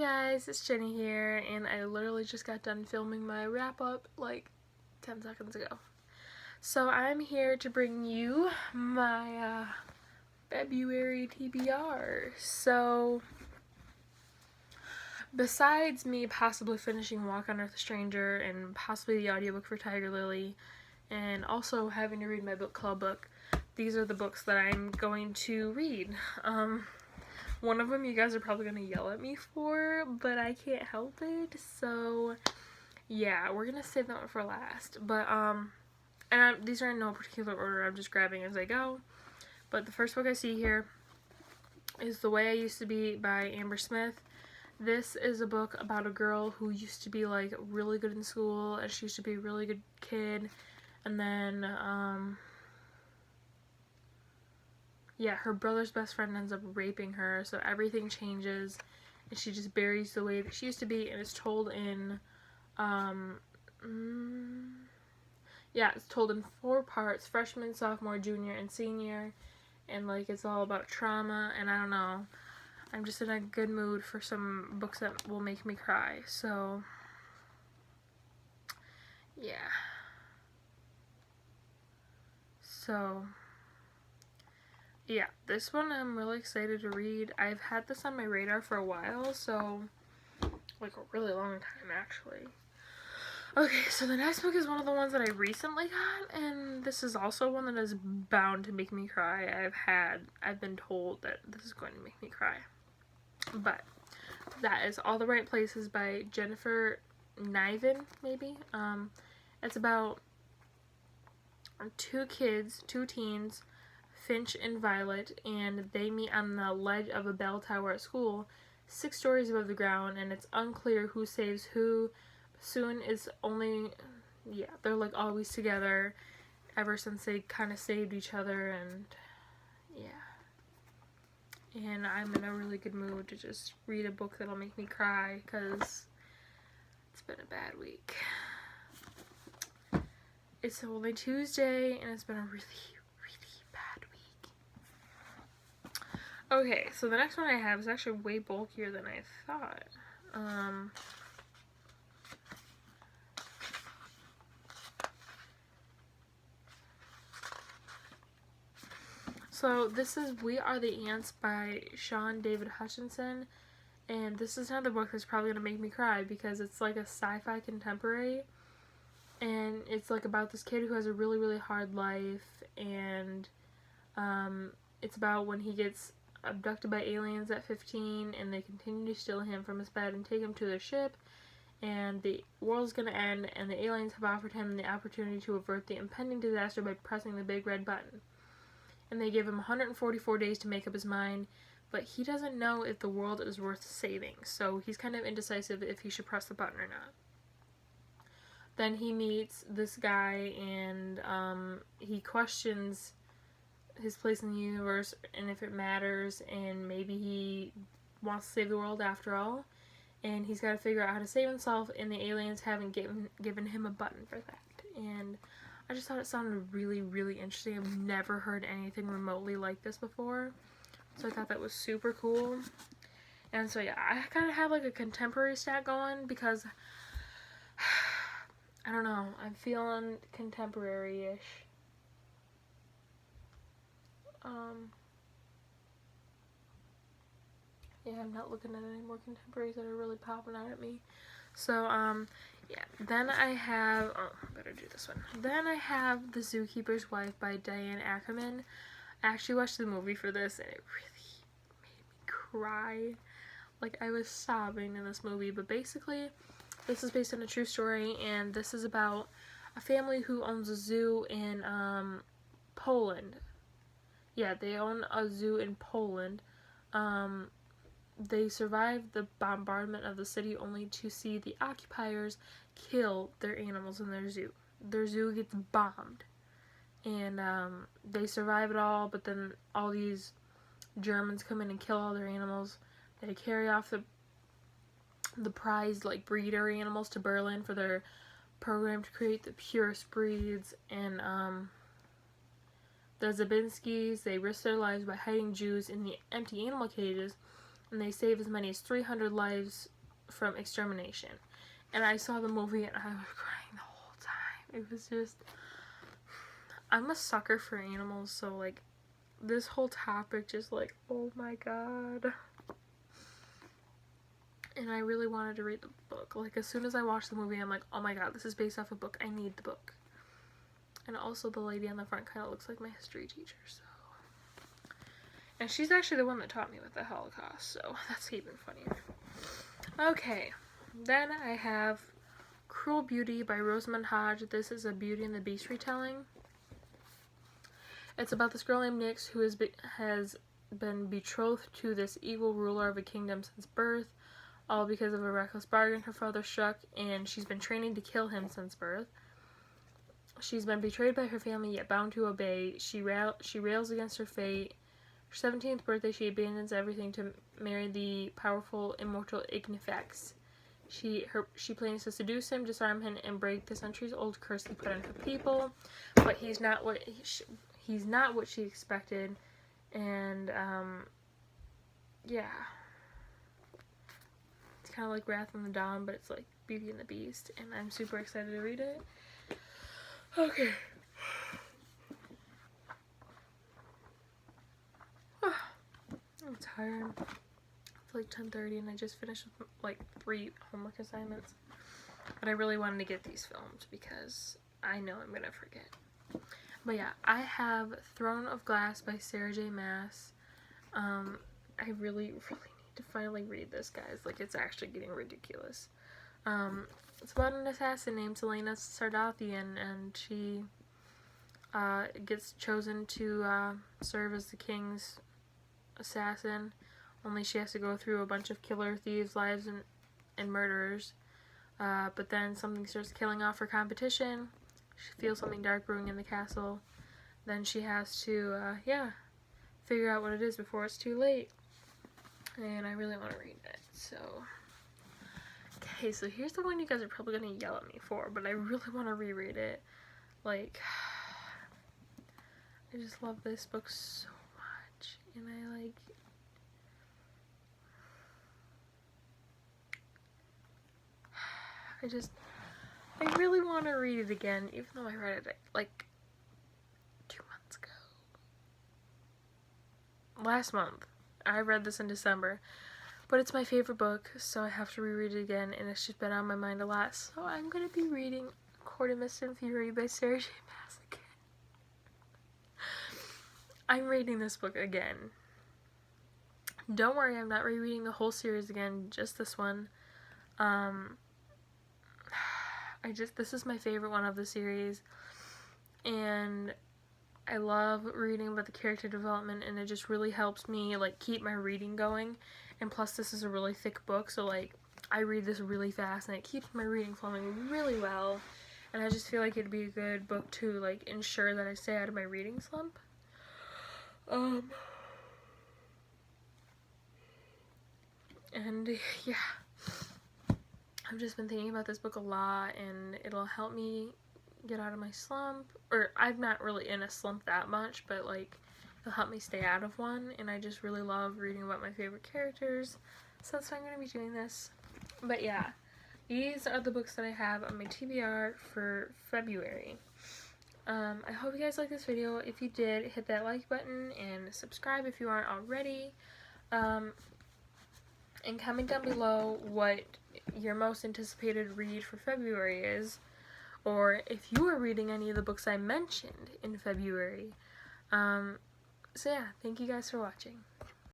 guys, it's Jenny here, and I literally just got done filming my wrap-up like 10 seconds ago. So I'm here to bring you my February TBR. So besides me possibly finishing Walk on Earth a Stranger and possibly the audiobook for Tiger Lily, and also having to read my book club book, these are the books that I'm going to read. One of them you guys are probably going to yell at me for, but I can't help it, so yeah, we're going to save that one for last. But, these are in no particular order, I'm just grabbing as I go. But the first book I see here is The Way I Used to Be by Amber Smith. This is a book about a girl who used to be, like, really good in school, and she used to be a really good kid, and then, yeah, her brother's best friend ends up raping her, so everything changes, and she just buries the way that she used to be, and it's told in, yeah, it's told in 4 parts, freshman, sophomore, junior, and senior, and, like, it's all about trauma, and I don't know, I'm just in a good mood for some books that will make me cry, so, yeah. So, yeah, this one I'm really excited to read. I've had this on my radar for a while, so, like, a really long time, actually. Okay, so the next book is one of the ones that I recently got, and this is also one that is bound to make me cry. I've been told that this is going to make me cry. But, that is All the Right Places by Jennifer Niven, maybe? It's about 2 teens, Finch and Violet, and they meet on the ledge of a bell tower at school, 6 stories above the ground, and it's unclear who saves who. Soon it's only, yeah, they're like always together ever since they kind of saved each other, and yeah. And I'm in a really good mood to just read a book that'll make me cry, because it's been a bad week. It's only Tuesday, and it's been a really bad week. Okay, so the next one I have is actually way bulkier than I thought. So this is We Are the Ants by Sean David Hutchinson, and this is another book that's probably going to make me cry because it's like a sci-fi contemporary, and it's like about this kid who has a really hard life, and it's about when he gets abducted by aliens at 15, and they continue to steal him from his bed and take him to their ship, and the world's gonna end, and the aliens have offered him the opportunity to avert the impending disaster by pressing the big red button. And they give him 144 days to make up his mind, but he doesn't know if the world is worth saving, so he's kind of indecisive if he should press the button or not. Then he meets this guy, and he questions his place in the universe and if it matters, and maybe he wants to save the world after all, and he's got to figure out how to save himself, and the aliens haven't given him a button for that. And I just thought it sounded really interesting. I've never heard anything remotely like this before, so I thought that was super cool. And so yeah, I kind of have like a contemporary stat going because I don't know, I'm feeling contemporary-ish. Yeah, I'm not looking at any more contemporaries that are really popping out at me. So, yeah, then I have, better do this one. Then I have The Zookeepers Wife by Diane Ackerman. I actually watched the movie for this, and it really made me cry. Like, I was sobbing in this movie, but basically, this is based on a true story, and this is about a family who owns a zoo in, Poland. Yeah, they own a zoo in Poland. They survived the bombardment of the city only to see the occupiers kill their animals in their zoo. Their zoo gets bombed. And they survive it all, but then all these Germans come in and kill all their animals. They carry off the prized, like, breeder animals to Berlin for their program to create the purest breeds. And the Zabinskis, they risk their lives by hiding Jews in the empty animal cages, and they save as many as 300 lives from extermination. And I saw the movie and I was crying the whole time. It was just, I'm a sucker for animals, so like this whole topic just like, oh my god. And I really wanted to read the book. Like as soon as I watched the movie, I'm like, oh my god, this is based off a book. I need the book. And also the lady on the front kind of looks like my history teacher, so. And she's actually the one that taught me about the Holocaust, so that's even funnier. Okay, then I have Cruel Beauty by Rosamund Hodge. This is a Beauty and the Beast retelling. It's about this girl named Nyx who has been betrothed to this evil ruler of a kingdom since birth, all because of a reckless bargain her father struck, and she's been training to kill him since birth. She's been betrayed by her family, yet bound to obey. She rails against her fate. Her 17th birthday, she abandons everything to marry the powerful, immortal Ignifax. She plans to seduce him, disarm him, and break the centuries-old curse he put on her people. But he's not what she expected, and yeah, it's kind of like Wrath on the Dawn, but it's like Beauty and the Beast, and I'm super excited to read it. Okay. I'm tired. It's like 10:30 and I just finished with like 3 homework assignments. But I really wanted to get these filmed because I know I'm gonna forget. But yeah, I have Throne of Glass by Sarah J. Maas. I really need to finally read this, guys. Like, it's actually getting ridiculous. It's about an assassin named Selena Sardathian, and she gets chosen to serve as the king's assassin, only she has to go through a bunch of killer, thieves, lives, and murderers. But then something starts killing off her competition. She feels something dark brewing in the castle. Then she has to, figure out what it is before it's too late. And I really want to read it, so. Okay, so here's the one you guys are probably going to yell at me for, but I really want to reread it. Like, I just love this book so much, and I really want to read it again, even though I read it, like, 2 months ago. Last month. I read this in December, but it's my favorite book, so I have to reread it again, and it's just been on my mind a lot, so I'm going to be reading Court of Mist and Fury by Sarah J. Maas again. I'm reading this book again. Don't worry, I'm not rereading the whole series again, just this one. This is my favorite one of the series, and I love reading about the character development, and it just really helps me, like, keep my reading going, and plus this is a really thick book, so, like, I read this really fast, and it keeps my reading flowing really well, and I just feel like it'd be a good book to, like, ensure that I stay out of my reading slump. And, yeah. I've just been thinking about this book a lot, and it'll help me get out of my slump, or I'm not really in a slump that much, but like it'll help me stay out of one, and I just really love reading about my favorite characters, so that's why I'm going to be doing this. But yeah, these are the books that I have on my TBR for February. I hope you guys liked this video. If you did, hit that like button and subscribe if you aren't already, and comment down below what your most anticipated read for February is, or if you are reading any of the books I mentioned in February. So yeah, thank you guys for watching.